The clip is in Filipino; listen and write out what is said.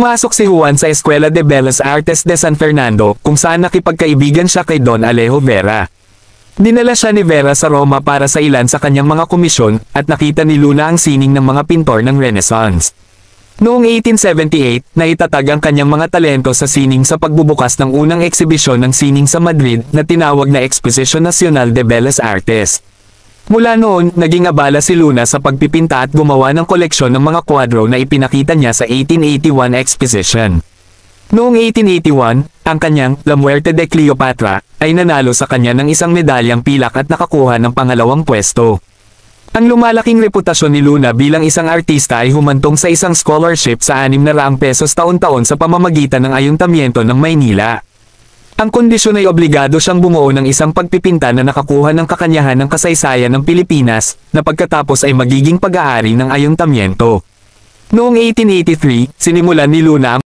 Pumasok si Juan sa Escuela de Bellas Artes de San Fernando, kung saan nakipagkaibigan siya kay Don Alejo Vera. Dinala siya ni Vera sa Roma para sa ilan sa kanyang mga komisyon, at nakita ni Luna ang sining ng mga pintor ng Renaissance. Noong 1878, naitatag ang kanyang mga talento sa sining sa pagbubukas ng unang eksibisyon ng sining sa Madrid na tinawag na Exposición Nacional de Bellas Artes. Mula noon, naging abala si Luna sa pagpipinta at gumawa ng koleksyon ng mga kwadro na ipinakita niya sa 1881 Exposition. Noong 1881, ang kanyang La Muerte de Cleopatra ay nanalo sa kanya ng isang medalyang pilak at nakakuha ng pangalawang pwesto. Ang lumalaking reputasyon ni Luna bilang isang artista ay humantong sa isang scholarship sa 600 pesos taon-taon sa pamamagitan ng Ayuntamiento ng Maynila. Ang kondisyon ay obligado siyang bumuo ng isang pagpipinta na nakakuha ng kakanyahan ng kasaysayan ng Pilipinas, na pagkatapos ay magiging pag-aari ng Ayuntamiento. Noong 1883, sinimulan ni Luna ang